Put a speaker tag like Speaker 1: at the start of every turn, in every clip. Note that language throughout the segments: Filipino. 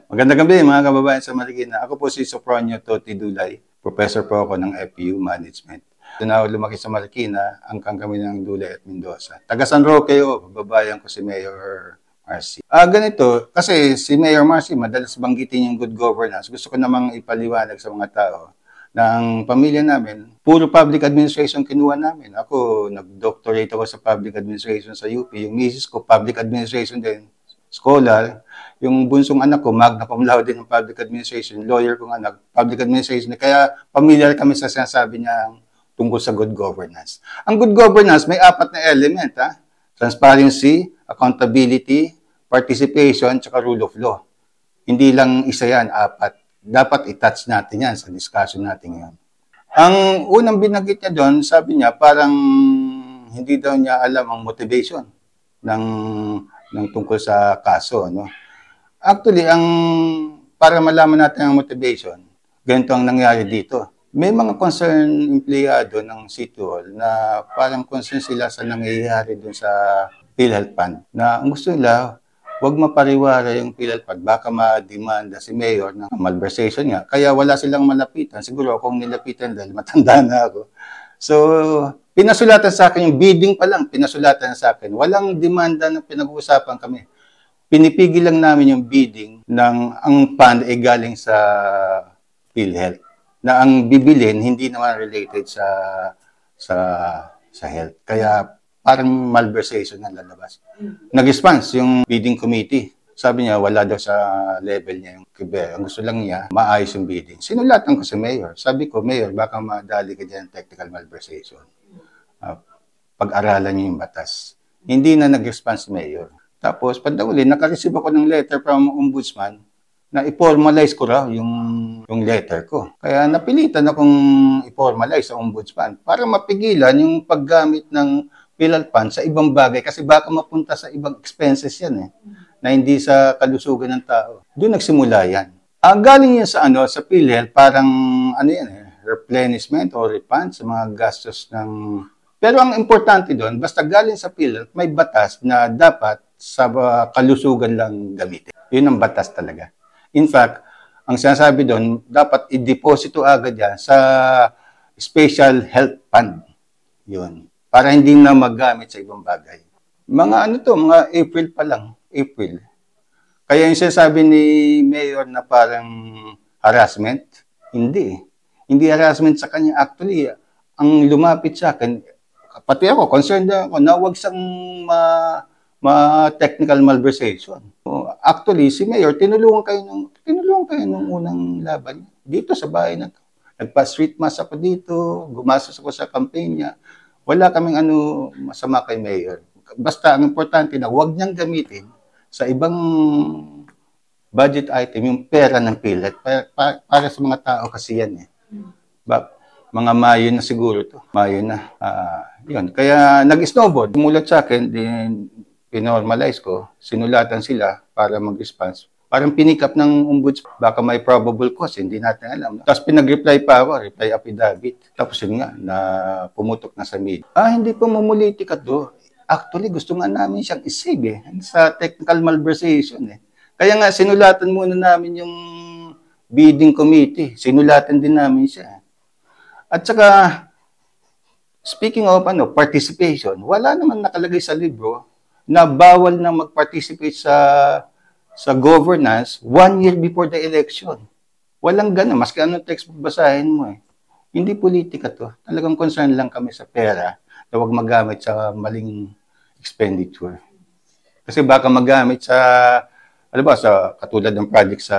Speaker 1: Magandang gabi mga kababayan sa Marikina. Ako po si Sopronio Toti Dulay. Professor po ako ng FPU Management. Doon ako lumaki sa Marikina, angkang kami ng Dulay at Mendoza. Taga San Roque o, babayan ko si Mayor Marcy. Ganito, kasi si Mayor Marcy madalas banggitin yung good governance. Gusto ko namang ipaliwanag sa mga tao na ang pamilya namin, puro public administration kinuha namin. Ako, nag-doctorate ako sa public administration sa UP. Yung misis ko, public administration din, scholar. Yung bunsong anak ko, magna cum laude din ng public administration, lawyer kong anak, public administration. Kaya familiar kami sa sinasabi niya tungkol sa good governance. Ang good governance may 4 na element, ha? Transparency, accountability, participation, tsaka rule of law. Hindi lang isa yan, 4. Dapat i-touch natin yan sa discussion natin ngayon. Ang unang binanggit niya doon, sabi niya, parang hindi daw niya alam ang motivation ng tungkol sa kaso, no? Actually, para malaman natin ang motivation, ganito ang nangyari dito. May mga concerned empleyado ng City Hall na parang concerned sila sa nangyayari dun sa PhilHealth Fund. Na ang gusto nila, huwag mapariwara yung PhilHealth Fund. Baka ma-demanda si Mayor ng malversation nga. Kaya wala silang malapitan. Siguro kung nilapitan dahil matanda na ako. So, pinasulatan sa akin yung bidding pa lang. Pinasulatan sa akin. Walang demanda na pinag-uusapan kami. Pinipigil lang namin yung bidding ng ang fund ay galing sa PhilHealth. Na ang bibilin hindi naman related sa health. Kaya parang malversation na lalabas. Nag-response yung bidding committee. Sabi niya wala daw sa level niya yung kiber. Ang gusto lang niya maayos yung bidding. Sinulatan ko sa Mayor. Sabi ko, Mayor, baka madali ka dyan technical malversation. Pag-aralan niyo yung batas. Hindi na nag-response si Mayor. Tapos, pagdauli, nakareceive ako ng letter from Ombudsman na i-formalize ko raw yung letter ko. Kaya napilitan akong i-formalize sa Ombudsman para mapigilan yung paggamit ng PhilHealth Fund sa ibang bagay kasi baka mapunta sa ibang expenses yan na hindi sa kalusugan ng tao. Doon nagsimula yan. Galing yan sa PhilHealth, parang replenishment or refund sa mga gastos ng... Pero ang importante doon, basta galing sa PhilHealth, may batas na dapat sa kalusugan lang gamitin. Yun ang batas talaga. In fact, ang sinasabi doon, dapat i-deposito agad yan sa Special Health Fund. Yun. Para hindi na magamit sa ibang bagay. Mga mga April pa lang. April. Kaya yung sinasabi ni Mayor na parang harassment, hindi. Hindi harassment sa kanya. Actually, ang lumapit sa akin, pati ako, concerned ako na huwag siyang technical malversation. Actually, si Mayor, tinulungan kayo nung unang laban. Dito sa bahay na to. Nagpa-street mass ako dito, gumastos ako sa campaign niya. Wala kaming masama kay Mayor. Basta ang importante na huwag niyang gamitin sa ibang budget item, yung pera ng PhilHealth. Para sa mga tao kasi yan mga Mayo na siguro to. Mayo na. Yun. Kaya nag-snowball. Tumulat sa akin, din pinormalize ko, sinulatan sila para mag-response. Parang pinick up ng ombudsman, baka may probable cause, hindi natin alam. Tapos pinag-reply pa ako, reply affidavit. Tapos yun nga, na pumutok na sa media. Hindi po mumulitika to. Actually, gusto nga namin siyang isave sa technical malversation. Kaya nga, sinulatan muna namin yung bidding committee. Sinulatan din namin siya. At saka, speaking of participation, wala naman nakalagay sa libro na bawal na mag-participate sa governance 1 year before the election. Walang gano'n. Maski anong text basahin mo Hindi politika to. Talagang concern lang kami sa pera na huwag magamit sa maling expenditure. Kasi baka magamit sa katulad ng project sa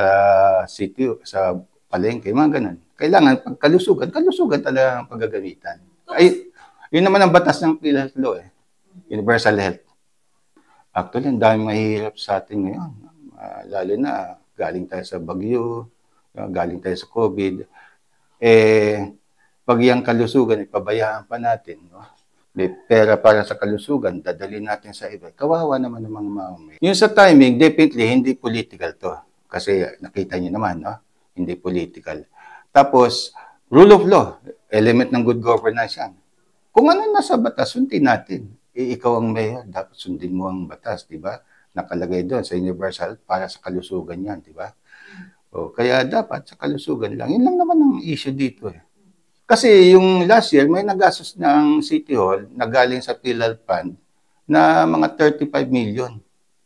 Speaker 1: city, sa palengke, mga ganun. Kailangan pagkalusugan talaga ang paggagamitan. Yun naman ang batas ng PhilHealth Law Universal Health. Actually, ang dami mahihirap sa atin ngayon. Lalo na galing tayo sa bagyo, galing tayo sa COVID. Pag yung kalusugan, ipabayaan pa natin. May pera para sa kalusugan, dadali natin sa iba. Kawawa naman ng mga mamamay. Yung sa timing, definitely, hindi political to. Kasi nakita niyo naman, hindi political. Tapos, rule of law, element ng good governance yan. Kung ano nasa batas, sundin natin. Ikaw ang mayor, dapat sundin mo ang batas, di ba? nakalagay doon sa universal para sa kalusugan yan, di ba? O, kaya dapat sa kalusugan lang. Yun lang naman ang issue dito eh. Kasi yung last year, may nagastos na ang City Hall na galing sa PhilHealth Fund na mga 35 million.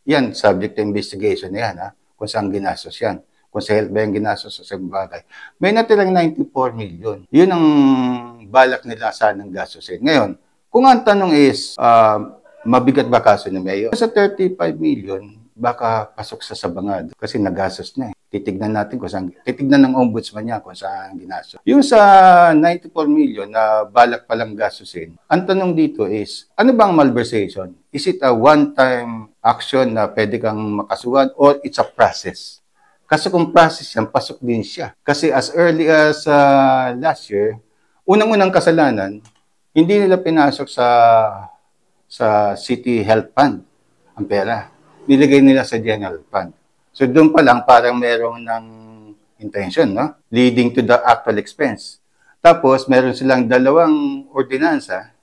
Speaker 1: Yan, subject to investigation na yan, ha? Kung saan ginastos yan. Kung sa health ba yung ginastos sa isang bagay. May natirang 94 million. Yun ang balak nila sanang gastusin. Ngayon, kung ang tanong is, mabigat ba kaso ni Mayor? Sa 35 million, baka pasok sa sabangado kasi nagastos na eh. Titignan natin kung saan, titignan ng ombudsman niya kung saan ginastos. Yung sa 94 million na balak palang gastusin, ang tanong dito is, ano bang malversation? Is it a one-time action na pwede kang makasuhan or it's a process? Kasi kung process yan, pasok din siya. Kasi as early as last year, unang-unang kasalanan, hindi nila pinasok sa City Health Fund ang pera. Nilagay nila sa General Fund. So doon pa lang parang merong ng intention, no? Leading to the actual expense. Tapos meron silang dalawang ordinansa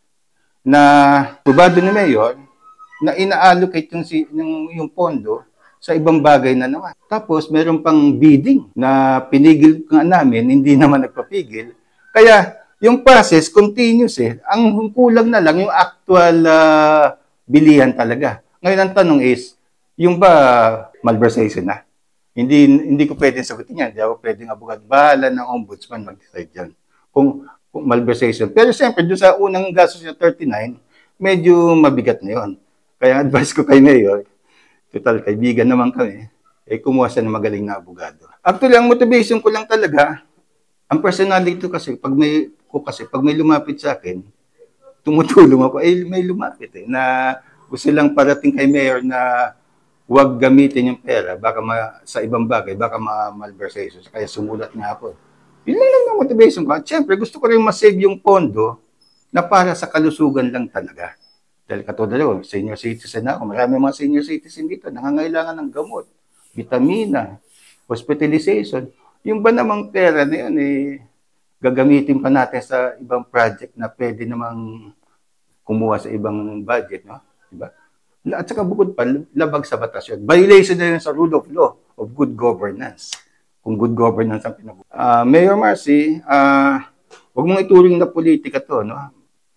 Speaker 1: na probado ni Mayor na ina-allocate yung pondo sa ibang bagay na naman. Tapos meron pang bidding na pinigil nga namin, hindi naman nagpapigil. Kaya yung process continuous eh. Ang kulang na lang yung actual bilihan talaga. Ngayon ang tanong is, yung ba malversation na? Hindi ko pwedeng sagutin yan. Hindi ako pwedeng abogado. Bahala ng ombudsman mag-decide yan. Kung malversation. Pero siyempre, doon sa unang gastos niya 39, medyo mabigat na yun. Kaya advice ko kay Mayor, total, kaibigan naman kami, kumuha siya ng magaling na abogado. Actually, ang motivation ko lang talaga, ang personality ko kasi, pag may lumapit sa akin, tumutulong ako, may lumapit na gusto lang parating kay Mayor na huwag gamitin yung pera, baka sa ibang bagay, baka malversation. Kaya sumulat nga ako. Yun lang ang motivation ko. At syempre, gusto ko rin masave yung pondo na para sa kalusugan lang talaga. Dahil katulad ko, senior citizen ako. Marami mga senior citizen dito, nangangailangan ng gamot, vitamina, hospitalization. Yung ba namang pera na yun, gagamitin pa natin sa ibang project na pwede namang kumuha sa ibang budget, no? Diba? At saka bukod pa, labag sa batas yun. Violation na yun sa rule of law of good governance. Kung good governance ang Mayor Marcy, huwag mong ituring na politika to, no?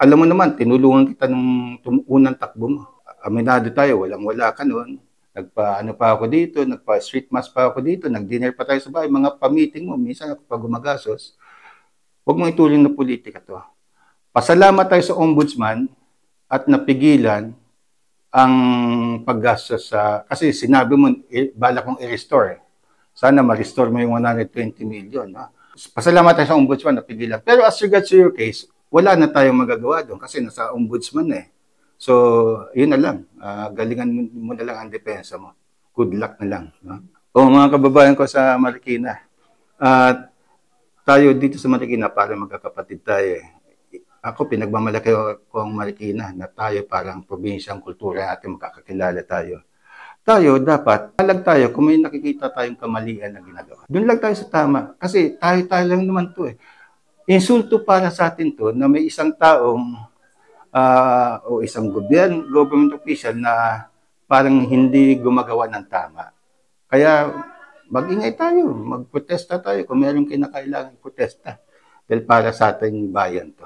Speaker 1: Alam mo naman, tinulungan kita nung unang takbo mo. Aminado tayo, walang-wala ka noon. Nagpa-ano pa ako dito, nagpa-street mass pa ako dito, nag-dinner pa tayo sa bahay, mga pa-meeting mo, minsan ako pag gumagasos. Huwag mong ituring na politika to. Pasalamat tayo sa ombudsman at napigilan ang paggastos kasi sinabi mo, balak kong i-restore. Sana ma-restore mo yung 120 million. No? Pasalamat tayo sa ombudsman, napigilan. Pero as regards to your case, wala na tayong magagawa doon kasi nasa ombudsman eh. So, yun na lang. Galingan mo na lang ang depensa mo. Good luck na lang. No? O mga kababayan ko sa Marikina, tayo dito sa Marikina para magkakapatid tayo eh. Ako, pinagmamalaki ko ang Marikina na tayo parang probinsyang kultura natin, makakakilala tayo. Tayo, dapat, halag tayo kung may nakikita tayong kamalian na ginagawa. Doon lang tayo sa tama. Kasi tayo lang naman to eh. Insulto para sa atin to na may isang taong o isang government official na parang hindi gumagawa ng tama. Kaya mag-ingay tayo, magprotesta tayo kung mayroong kinakailangan protesta. Dahil para sa ating bayan to.